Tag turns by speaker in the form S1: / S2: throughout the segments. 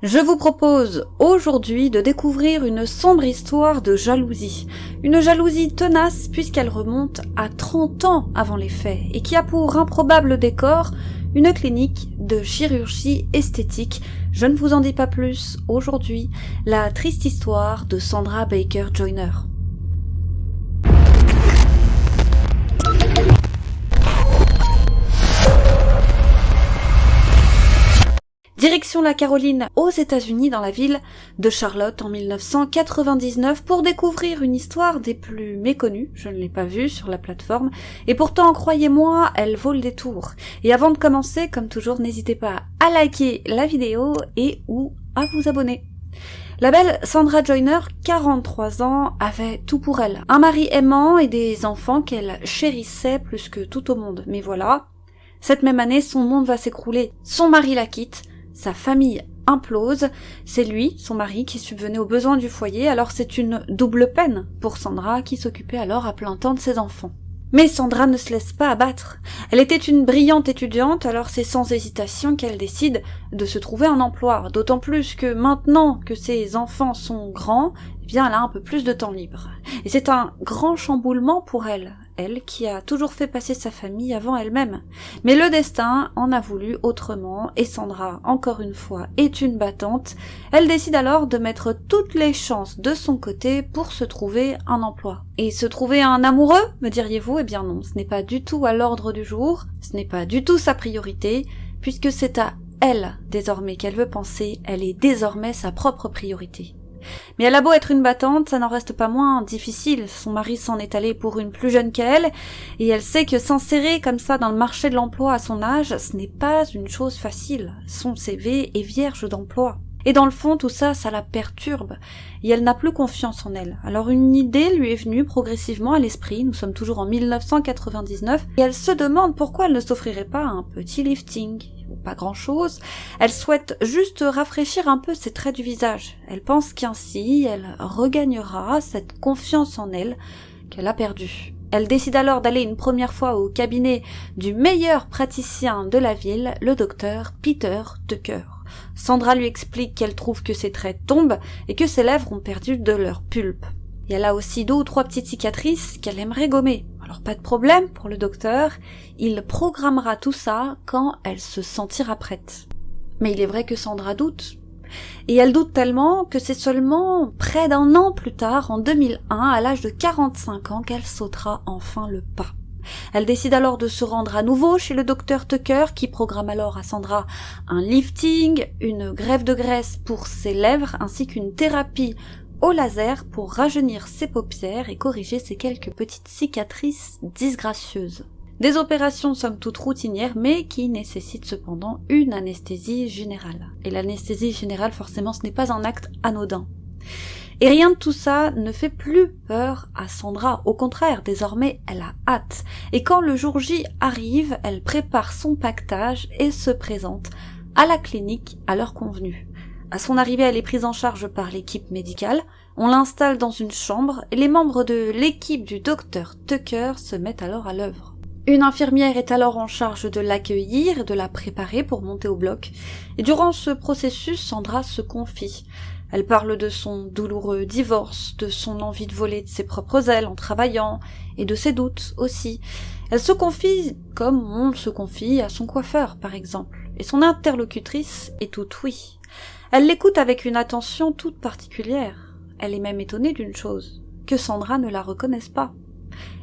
S1: Je vous propose aujourd'hui de découvrir une sombre histoire de jalousie. Une jalousie tenace puisqu'elle remonte à 30 ans avant les faits et qui a pour improbable décor une clinique de chirurgie esthétique. Je ne vous en dis pas plus aujourd'hui, la triste histoire de Sandra Baker Joyner. Direction la Caroline aux États-Unis dans la ville de Charlotte en 1999 pour découvrir une histoire des plus méconnues. Je ne l'ai pas vue sur la plateforme et pourtant, croyez-moi, elle vaut le détour. Et avant de commencer, comme toujours, n'hésitez pas à liker la vidéo et ou à vous abonner. La belle Sandra Joyner, 43 ans, avait tout pour elle. Un mari aimant et des enfants qu'elle chérissait plus que tout au monde. Mais voilà, cette même année, son monde va s'écrouler. Son mari la quitte. Sa famille implose, c'est lui, son mari, qui subvenait aux besoins du foyer, alors c'est une double peine pour Sandra qui s'occupait alors à plein temps de ses enfants. Mais Sandra ne se laisse pas abattre. Elle était une brillante étudiante, alors c'est sans hésitation qu'elle décide de se trouver un emploi, d'autant plus que maintenant que ses enfants sont grands, eh bien elle a un peu plus de temps libre. Et c'est un grand chamboulement pour elle qui a toujours fait passer sa famille avant elle-même. Mais le destin en a voulu autrement, et Sandra, encore une fois, est une battante. Elle décide alors de mettre toutes les chances de son côté pour se trouver un emploi. Et se trouver un amoureux, me diriez-vous? Eh bien non, ce n'est pas du tout à l'ordre du jour, ce n'est pas du tout sa priorité, puisque c'est à elle, désormais, qu'elle veut penser, elle est désormais sa propre priorité. Mais elle a beau être une battante, ça n'en reste pas moins difficile. Son mari s'en est allé pour une plus jeune qu'elle, et elle sait que s'insérer comme ça dans le marché de l'emploi à son âge, ce n'est pas une chose facile. Son CV est vierge d'emploi. Et dans le fond, tout ça, ça la perturbe, et elle n'a plus confiance en elle. Alors une idée lui est venue progressivement à l'esprit, nous sommes toujours en 1999, et elle se demande pourquoi elle ne s'offrirait pas un petit lifting. Pas grand-chose, elle souhaite juste rafraîchir un peu ses traits du visage. Elle pense qu'ainsi, elle regagnera cette confiance en elle qu'elle a perdue. Elle décide alors d'aller une première fois au cabinet du meilleur praticien de la ville, le docteur Peter Tucker. Sandra lui explique qu'elle trouve que ses traits tombent et que ses lèvres ont perdu de leur pulpe. Et elle a aussi 2 ou 3 petites cicatrices qu'elle aimerait gommer. Alors pas de problème pour le docteur, il programmera tout ça quand elle se sentira prête. Mais il est vrai que Sandra doute. Et elle doute tellement que c'est seulement près d'1 an plus tard, en 2001, à l'âge de 45 ans, qu'elle sautera enfin le pas. Elle décide alors de se rendre à nouveau chez le docteur Tucker qui programme alors à Sandra un lifting, une greffe de graisse pour ses lèvres ainsi qu'une thérapie au laser pour rajeunir ses paupières et corriger ses quelques petites cicatrices disgracieuses. Des opérations somme toute routinières mais qui nécessitent cependant une anesthésie générale. Et l'anesthésie générale forcément ce n'est pas un acte anodin. Et rien de tout ça ne fait plus peur à Sandra, au contraire, désormais elle a hâte. Et quand le jour J arrive, elle prépare son pactage et se présente à la clinique à l'heure convenue. À son arrivée, elle est prise en charge par l'équipe médicale, on l'installe dans une chambre et les membres de l'équipe du docteur Tucker se mettent alors à l'œuvre. Une infirmière est alors en charge de l'accueillir et de la préparer pour monter au bloc. Et durant ce processus, Sandra se confie. Elle parle de son douloureux divorce, de son envie de voler de ses propres ailes en travaillant, et de ses doutes aussi. Elle se confie comme on se confie à son coiffeur, par exemple. Et son interlocutrice est toute oui. Elle l'écoute avec une attention toute particulière. Elle est même étonnée d'une chose, que Sandra ne la reconnaisse pas.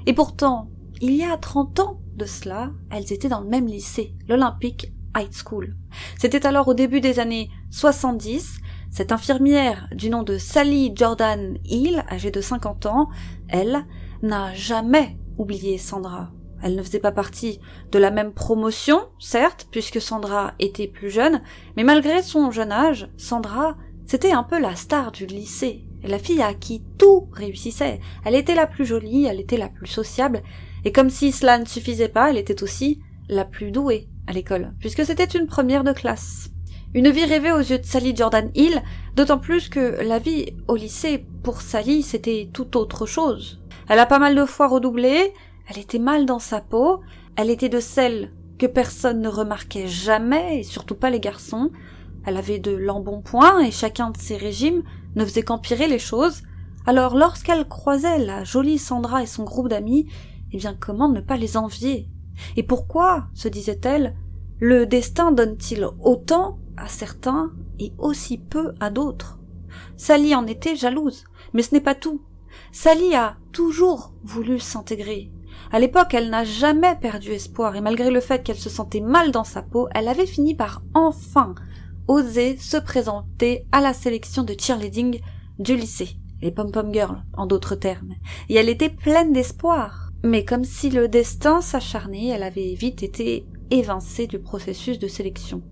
S1: Et pourtant, il y a 30 ans de cela, elles étaient dans le même lycée, l'Olympic High School. C'était alors au début des années 70, cette infirmière du nom de Sally Jordan Hill, âgée de 50 ans, elle n'a jamais oublié Sandra. Elle ne faisait pas partie de la même promotion, certes, puisque Sandra était plus jeune, mais malgré son jeune âge, Sandra, c'était un peu la star du lycée, la fille à qui tout réussissait. Elle était la plus jolie, elle était la plus sociable, et comme si cela ne suffisait pas, elle était aussi la plus douée à l'école, puisque c'était une première de classe. Une vie rêvée aux yeux de Sally Jordan Hill, d'autant plus que la vie au lycée, pour Sally, c'était tout autre chose. Elle a pas mal de fois redoublé, elle était mal dans sa peau, elle était de celles que personne ne remarquait jamais, et surtout pas les garçons. Elle avait de l'embonpoint et chacun de ses régimes ne faisait qu'empirer les choses. Alors lorsqu'elle croisait la jolie Sandra et son groupe d'amis, eh bien comment ne pas les envier? Et pourquoi, se disait-elle, le destin donne-t-il autant à certains et aussi peu à d'autres? Sally en était jalouse, mais ce n'est pas tout. Sally a toujours voulu s'intégrer. À l'époque, elle n'a jamais perdu espoir et malgré le fait qu'elle se sentait mal dans sa peau, elle avait fini par enfin oser se présenter à la sélection de cheerleading du lycée, les pom-pom girls en d'autres termes, et elle était pleine d'espoir. Mais comme si le destin s'acharnait, elle avait vite été évincée du processus de sélection.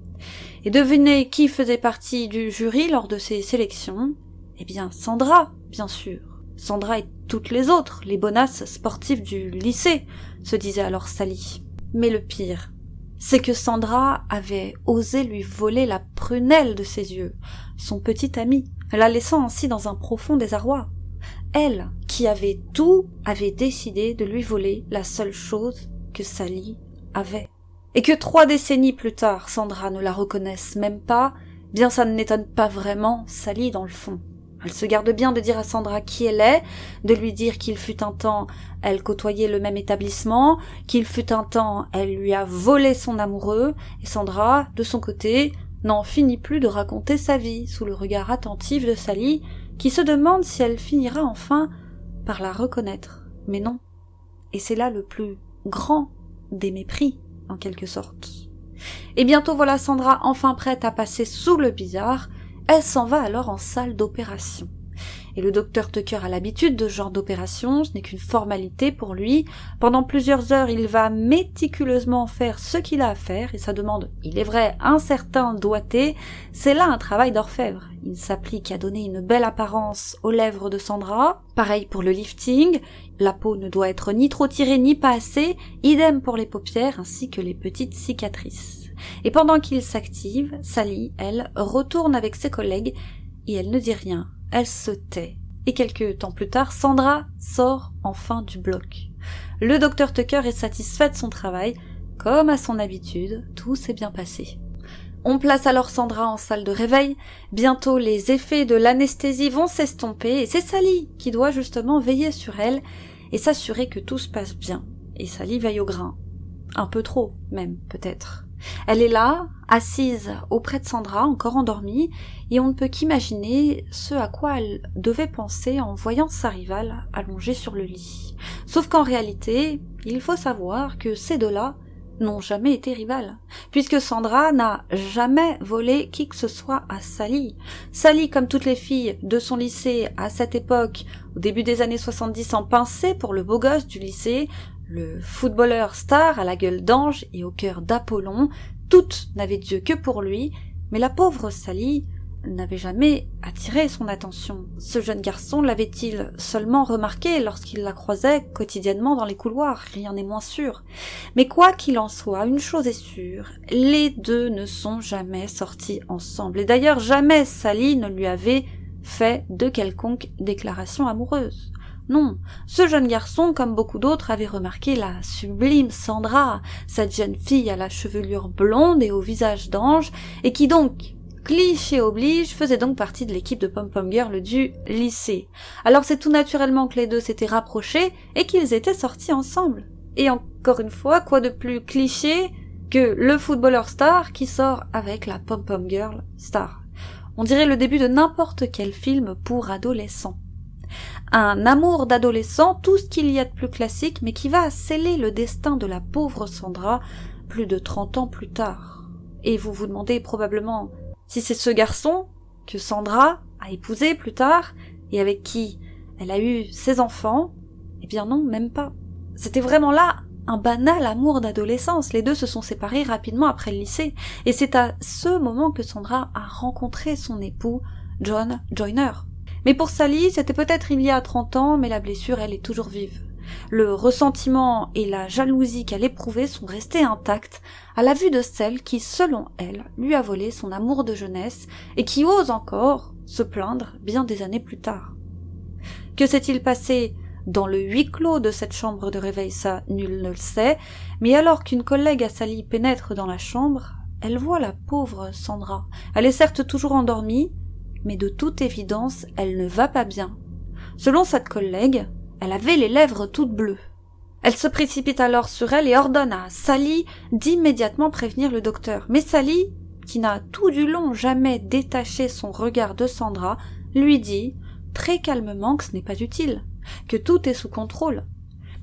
S1: Et devinez qui faisait partie du jury lors de ces sélections? Eh bien Sandra, bien sûr. Sandra et toutes les autres, les bonasses sportives du lycée, se disait alors Sally. Mais le pire, c'est que Sandra avait osé lui voler la prunelle de ses yeux, son petit ami, la laissant ainsi dans un profond désarroi. Elle, qui avait tout, avait décidé de lui voler la seule chose que Sally avait. Et que 3 décennies plus tard, Sandra ne la reconnaisse même pas, bien ça ne n'étonne pas vraiment Sally dans le fond. Elle se garde bien de dire à Sandra qui elle est, de lui dire qu'il fut un temps, elle côtoyait le même établissement, qu'il fut un temps, elle lui a volé son amoureux, et Sandra, de son côté, n'en finit plus de raconter sa vie, sous le regard attentif de Sally, qui se demande si elle finira enfin par la reconnaître. Mais non. Et c'est là le plus grand des mépris, en quelque sorte. Et bientôt voilà Sandra enfin prête à passer sous le billard. Elle s'en va alors en salle d'opération. Et le docteur Tucker a l'habitude de ce genre d'opération, ce n'est qu'une formalité pour lui. Pendant plusieurs heures, il va méticuleusement faire ce qu'il a à faire, et ça demande, il est vrai, un certain doigté. C'est là un travail d'orfèvre. Il s'applique à donner une belle apparence aux lèvres de Sandra. Pareil pour le lifting, la peau ne doit être ni trop tirée ni pas assez, idem pour les paupières ainsi que les petites cicatrices. Et pendant qu'il s'active, Sally, elle, retourne avec ses collègues, et elle ne dit rien. Elle se tait. Et quelques temps plus tard, Sandra sort enfin du bloc. Le docteur Tucker est satisfait de son travail. Comme à son habitude, tout s'est bien passé. On place alors Sandra en salle de réveil. Bientôt, les effets de l'anesthésie vont s'estomper et c'est Sally qui doit justement veiller sur elle et s'assurer que tout se passe bien. Et Sally veille au grain. Un peu trop, même, peut-être. Elle est là, assise auprès de Sandra, encore endormie, et on ne peut qu'imaginer ce à quoi elle devait penser en voyant sa rivale allongée sur le lit. Sauf qu'en réalité, il faut savoir que ces deux-là n'ont jamais été rivales, puisque Sandra n'a jamais volé qui que ce soit à Sally. Sally, comme toutes les filles de son lycée à cette époque, au début des années 70, en pinçait pour le beau gosse du lycée, le footballeur star à la gueule d'ange et au cœur d'Apollon, toutes n'avaient Dieu que pour lui, mais la pauvre Sally n'avait jamais attiré son attention. Ce jeune garçon l'avait-il seulement remarqué lorsqu'il la croisait quotidiennement dans les couloirs? Rien n'est moins sûr. Mais quoi qu'il en soit, une chose est sûre, les deux ne sont jamais sortis ensemble. Et d'ailleurs, jamais Sally ne lui avait fait de quelconque déclaration amoureuse. Non, ce jeune garçon, comme beaucoup d'autres, avait remarqué la sublime Sandra, cette jeune fille à la chevelure blonde et au visage d'ange, et qui donc, cliché oblige, faisait donc partie de l'équipe de pom-pom girl du lycée. Alors c'est tout naturellement que les deux s'étaient rapprochés et qu'ils étaient sortis ensemble. Et encore une fois, quoi de plus cliché que le footballeur star qui sort avec la pom-pom girl star. On dirait le début de n'importe quel film pour adolescents. Un amour d'adolescent, tout ce qu'il y a de plus classique, mais qui va sceller le destin de la pauvre Sandra plus de 30 ans plus tard. Et vous vous demandez probablement si c'est ce garçon que Sandra a épousé plus tard et avec qui elle a eu ses enfants. Eh bien non, même pas. C'était vraiment là un banal amour d'adolescence. Les deux se sont séparés rapidement après le lycée. Et c'est à ce moment que Sandra a rencontré son époux, John Joyner. Mais pour Sally, c'était peut-être il y a 30 ans, mais la blessure, elle est toujours vive. Le ressentiment et la jalousie qu'elle éprouvait sont restés intacts à la vue de celle qui, selon elle, lui a volé son amour de jeunesse et qui ose encore se plaindre bien des années plus tard. Que s'est-il passé dans le huis clos de cette chambre de réveil? Ça, nul ne le sait, mais alors qu'une collègue à Sally pénètre dans la chambre, elle voit la pauvre Sandra. Elle est certes toujours endormie, mais de toute évidence, elle ne va pas bien. Selon cette collègue, elle avait les lèvres toutes bleues. Elle se précipite alors sur elle et ordonne à Sally d'immédiatement prévenir le docteur. Mais Sally, qui n'a tout du long jamais détaché son regard de Sandra, lui dit très calmement que ce n'est pas utile, que tout est sous contrôle.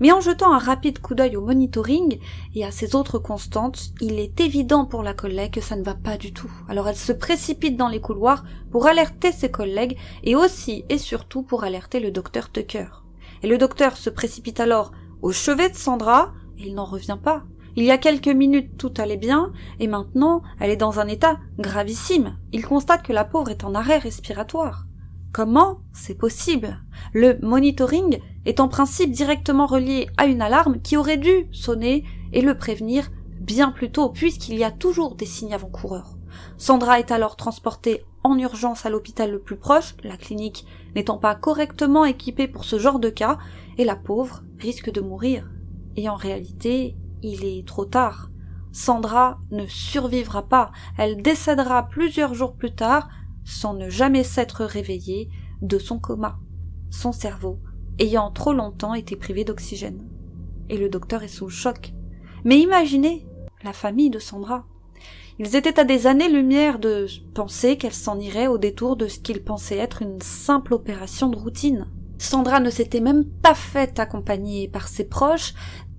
S1: Mais en jetant un rapide coup d'œil au monitoring et à ses autres constantes, il est évident pour la collègue que ça ne va pas du tout. Alors elle se précipite dans les couloirs pour alerter ses collègues et aussi et surtout pour alerter le docteur Tucker. Et le docteur se précipite alors au chevet de Sandra et il n'en revient pas. Il y a quelques minutes tout allait bien et maintenant elle est dans un état gravissime. Il constate que la pauvre est en arrêt respiratoire. Comment c'est possible? Le monitoring est en principe directement relié à une alarme qui aurait dû sonner et le prévenir bien plus tôt, puisqu'il y a toujours des signes avant-coureurs. Sandra est alors transportée en urgence à l'hôpital le plus proche, la clinique n'étant pas correctement équipée pour ce genre de cas, et la pauvre risque de mourir. Et en réalité, il est trop tard. Sandra ne survivra pas, elle décédera plusieurs jours plus tard, sans ne jamais s'être réveillée de son coma, son cerveau ayant trop longtemps été privé d'oxygène. Et le docteur est sous le choc. Mais imaginez la famille de Sandra. Ils étaient à des années-lumière de penser qu'elle s'en irait au détour de ce qu'ils pensaient être une simple opération de routine. Sandra ne s'était même pas faite accompagner par ses proches,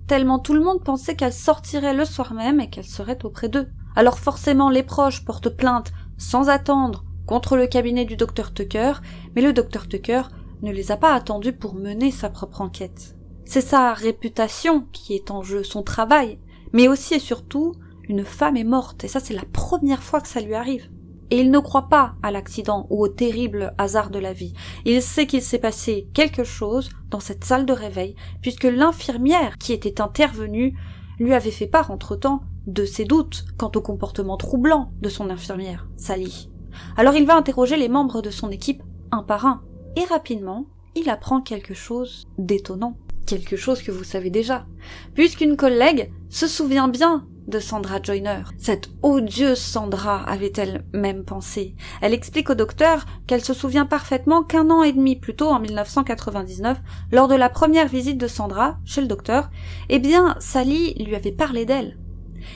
S1: tellement tout le monde pensait qu'elle sortirait le soir même et qu'elle serait auprès d'eux. Alors forcément les proches portent plainte sans attendre contre le cabinet du docteur Tucker, mais le docteur Tucker ne les a pas attendus pour mener sa propre enquête. C'est sa réputation qui est en jeu, son travail, mais aussi et surtout, une femme est morte, et ça c'est la première fois que ça lui arrive. Et il ne croit pas à l'accident ou au terrible hasard de la vie. Il sait qu'il s'est passé quelque chose dans cette salle de réveil, puisque l'infirmière qui était intervenue lui avait fait part entre-temps de ses doutes quant au comportement troublant de son infirmière, Sally. Alors il va interroger les membres de son équipe un par un, et rapidement, il apprend quelque chose d'étonnant, quelque chose que vous savez déjà, puisqu'une collègue se souvient bien de Sandra Joyner. Cette odieuse Sandra, avait-elle même pensé. Elle explique au docteur qu'elle se souvient parfaitement qu'1 an et demi plus tôt, en 1999, lors de la première visite de Sandra chez le docteur, eh bien, Sally lui avait parlé d'elle.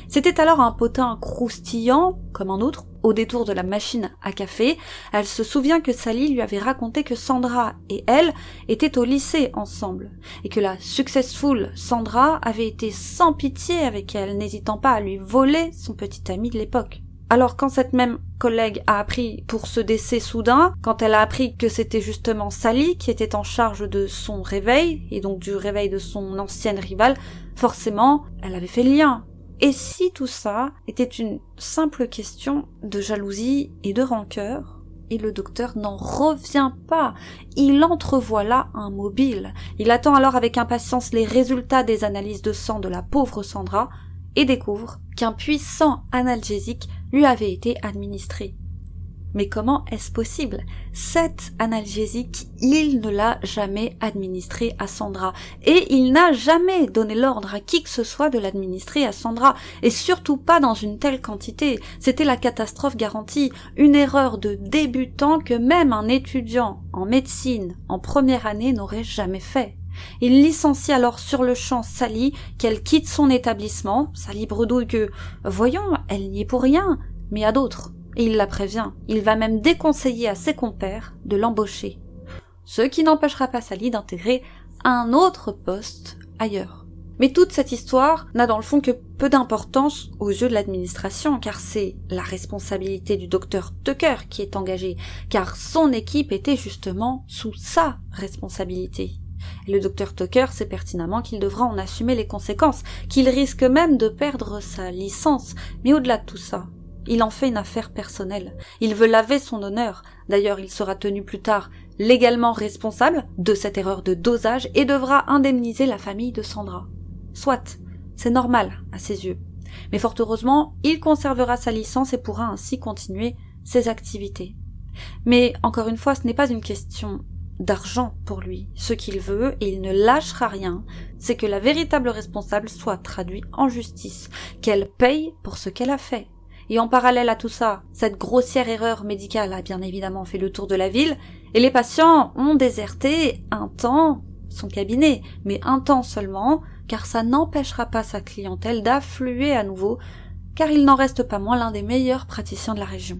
S1: C'était alors un potin croustillant, comme un autre, au détour de la machine à café. Elle se souvient que Sally lui avait raconté que Sandra et elle étaient au lycée ensemble, et que la successful Sandra avait été sans pitié avec elle, n'hésitant pas à lui voler son petit ami de l'époque. Alors quand cette même collègue a appris pour ce décès soudain, quand elle a appris que c'était justement Sally qui était en charge de son réveil, et donc du réveil de son ancienne rivale, forcément, elle avait fait le lien. Et si tout ça était une simple question de jalousie et de rancœur? Et le docteur n'en revient pas. Il entrevoit là un mobile. Il attend alors avec impatience les résultats des analyses de sang de la pauvre Sandra et découvre qu'un puissant analgésique lui avait été administré. Mais comment est-ce possible? Cet analgésique, il ne l'a jamais administré à Sandra. Et il n'a jamais donné l'ordre à qui que ce soit de l'administrer à Sandra. Et surtout pas dans une telle quantité. C'était la catastrophe garantie. Une erreur de débutant que même un étudiant en médecine en première année n'aurait jamais fait. Il licencie alors sur le champ Sally, qu'elle quitte son établissement. Sally bredouille que, voyons, elle n'y est pour rien, mais à d'autres. Et il la prévient, il va même déconseiller à ses compères de l'embaucher. Ce qui n'empêchera pas Sally d'intégrer un autre poste ailleurs. Mais toute cette histoire n'a dans le fond que peu d'importance aux yeux de l'administration, car c'est la responsabilité du docteur Tucker qui est engagée, car son équipe était justement sous sa responsabilité. Et le docteur Tucker sait pertinemment qu'il devra en assumer les conséquences, qu'il risque même de perdre sa licence, mais au-delà de tout ça, il en fait une affaire personnelle. Il veut laver son honneur. D'ailleurs, il sera tenu plus tard légalement responsable de cette erreur de dosage et devra indemniser la famille de Sandra. Soit, c'est normal à ses yeux. Mais fort heureusement, il conservera sa licence et pourra ainsi continuer ses activités. Mais encore une fois, ce n'est pas une question d'argent pour lui. Ce qu'il veut, et il ne lâchera rien, c'est que la véritable responsable soit traduite en justice, qu'elle paye pour ce qu'elle a fait. Et en parallèle à tout ça, cette grossière erreur médicale a bien évidemment fait le tour de la ville, et les patients ont déserté un temps son cabinet, mais un temps seulement, car ça n'empêchera pas sa clientèle d'affluer à nouveau, car il n'en reste pas moins l'un des meilleurs praticiens de la région.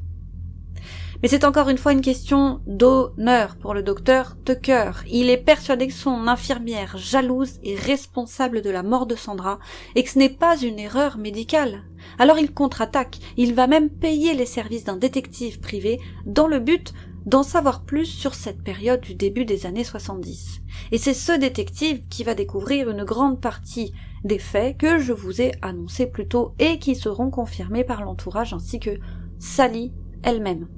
S1: Mais c'est encore une fois une question d'honneur pour le docteur Tucker. Il est persuadé que son infirmière jalouse est responsable de la mort de Sandra et que ce n'est pas une erreur médicale. Alors il contre-attaque, il va même payer les services d'un détective privé dans le but d'en savoir plus sur cette période du début des années 70. Et c'est ce détective qui va découvrir une grande partie des faits que je vous ai annoncés plus tôt et qui seront confirmés par l'entourage ainsi que Sally elle-même.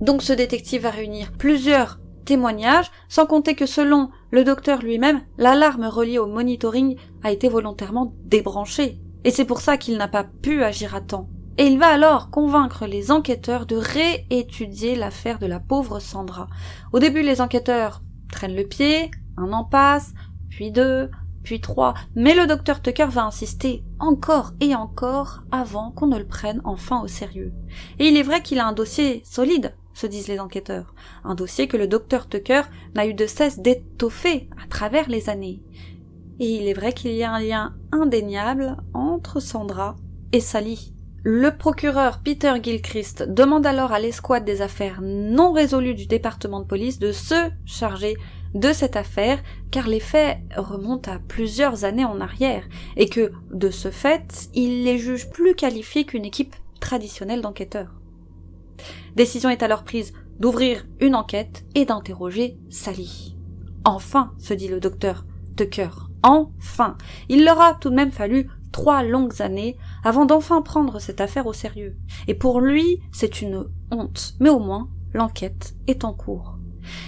S1: Donc ce détective va réunir plusieurs témoignages, sans compter que selon le docteur lui-même, l'alarme reliée au monitoring a été volontairement débranchée. Et c'est pour ça qu'il n'a pas pu agir à temps. Et il va alors convaincre les enquêteurs de réétudier l'affaire de la pauvre Sandra. Au début, les enquêteurs traînent le pied, un an passe, puis 2, puis 3, mais le docteur Tucker va insister encore et encore avant qu'on ne le prenne enfin au sérieux. Et il est vrai qu'il a un dossier solide, se disent les enquêteurs, un dossier que le docteur Tucker n'a eu de cesse d'étoffer à travers les années. Et il est vrai qu'il y a un lien indéniable entre Sandra et Sally. Le procureur Peter Gilchrist demande alors à l'escouade des affaires non résolues du département de police de se charger de cette affaire, car les faits remontent à plusieurs années en arrière, et que, de ce fait, il les juge plus qualifiés qu'une équipe traditionnelle d'enquêteurs. Décision est alors prise d'ouvrir une enquête et d'interroger Sally. Enfin, se dit le docteur Tucker, enfin. Il leur a tout de même fallu 3 longues années avant d'enfin prendre cette affaire au sérieux. Et pour lui, c'est une honte. Mais au moins, l'enquête est en cours.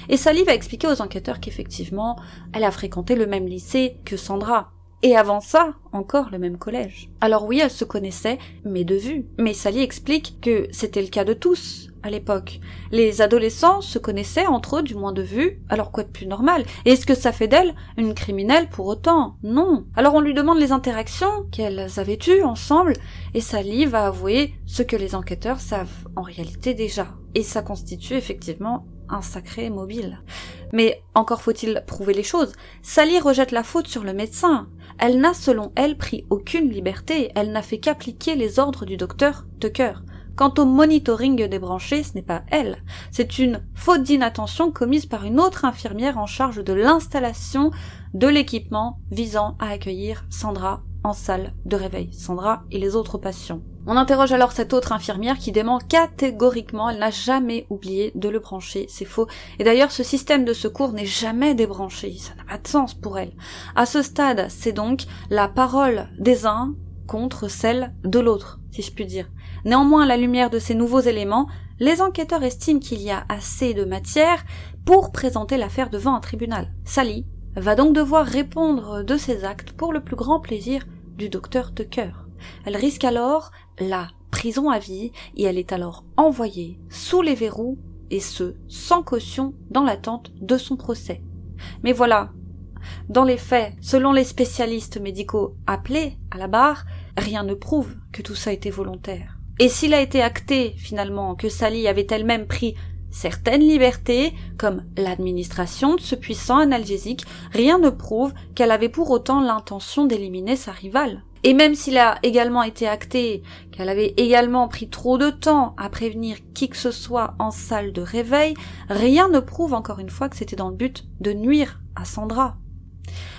S1: Et Sally va expliquer aux enquêteurs qu'effectivement, elle a fréquenté le même lycée que Sandra. Et avant ça, encore le même collège. Alors oui, elles se connaissaient, mais de vue. Mais Sally explique que c'était le cas de tous, à l'époque. Les adolescents se connaissaient entre eux, du moins de vue, alors quoi de plus normal? Et est-ce que ça fait d'elle une criminelle pour autant? Non. Alors on lui demande les interactions qu'elles avaient eues ensemble, et Sally va avouer ce que les enquêteurs savent en réalité déjà. Et ça constitue effectivement un sacré mobile. Mais encore faut-il prouver les choses. Sally rejette la faute sur le médecin. Elle n'a selon elle pris aucune liberté, elle n'a fait qu'appliquer les ordres du docteur Tucker. Quant au monitoring débranché, ce n'est pas elle. C'est une faute d'inattention commise par une autre infirmière en charge de l'installation de l'équipement visant à accueillir Sandra en salle de réveil. Sandra et les autres patients. On interroge alors cette autre infirmière qui dément catégoriquement, elle n'a jamais oublié de le brancher, c'est faux. Et d'ailleurs, ce système de secours n'est jamais débranché, ça n'a pas de sens pour elle. À ce stade, c'est donc la parole des uns contre celle de l'autre, si je puis dire. Néanmoins, à la lumière de ces nouveaux éléments, les enquêteurs estiment qu'il y a assez de matière pour présenter l'affaire devant un tribunal. Sally va donc devoir répondre de ses actes pour le plus grand plaisir du docteur Tucker. Elle risque alors la prison à vie et elle est alors envoyée sous les verrous et ce, sans caution, dans l'attente de son procès. Mais voilà, dans les faits, selon les spécialistes médicaux appelés à la barre, rien ne prouve que tout ça était volontaire. Et s'il a été acté, finalement, que Sally avait elle-même pris certaines libertés, comme l'administration de ce puissant analgésique, rien ne prouve qu'elle avait pour autant l'intention d'éliminer sa rivale. Et même s'il a également été acté qu'elle avait également pris trop de temps à prévenir qui que ce soit en salle de réveil, rien ne prouve encore une fois que c'était dans le but de nuire à Sandra.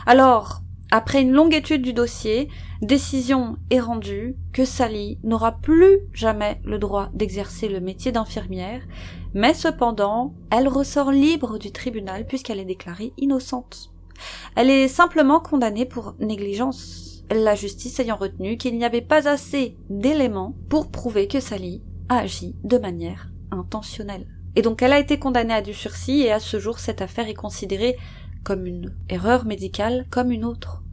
S1: Alors, après une longue étude du dossier, décision est rendue que Sally n'aura plus jamais le droit d'exercer le métier d'infirmière, mais cependant, elle ressort libre du tribunal puisqu'elle est déclarée innocente. Elle est simplement condamnée pour négligence, la justice ayant retenu qu'il n'y avait pas assez d'éléments pour prouver que Sally a agi de manière intentionnelle. Et donc elle a été condamnée à du sursis et à ce jour cette affaire est considérée comme une erreur médicale comme une autre.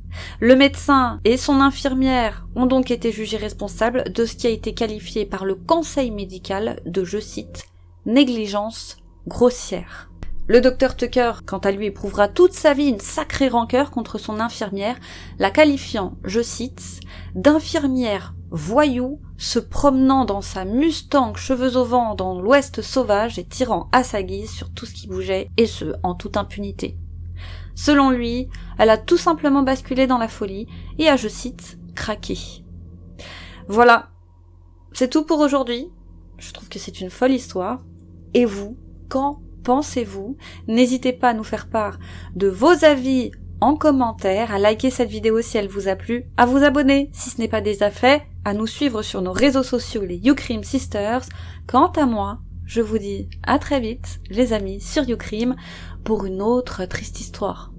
S1: Le médecin et son infirmière ont donc été jugés responsables de ce qui a été qualifié par le conseil médical de, je cite, négligence grossière. Le docteur Tucker, quant à lui, éprouvera toute sa vie une sacrée rancœur contre son infirmière, la qualifiant, je cite, d'infirmière voyou, se promenant dans sa Mustang cheveux au vent dans l'Ouest sauvage et tirant à sa guise sur tout ce qui bougeait, et ce, en toute impunité. Selon lui, elle a tout simplement basculé dans la folie et a, je cite, craqué. Voilà, c'est tout pour aujourd'hui. Je trouve que c'est une folle histoire. Et vous, qu'en pensez-vous? N'hésitez pas à nous faire part de vos avis en commentaire, à liker cette vidéo si elle vous a plu, à vous abonner si ce n'est pas déjà fait, à nous suivre sur nos réseaux sociaux, les YouCrime Sisters. Quant à moi, je vous dis à très vite, les amis, sur YouCrime, pour une autre triste histoire.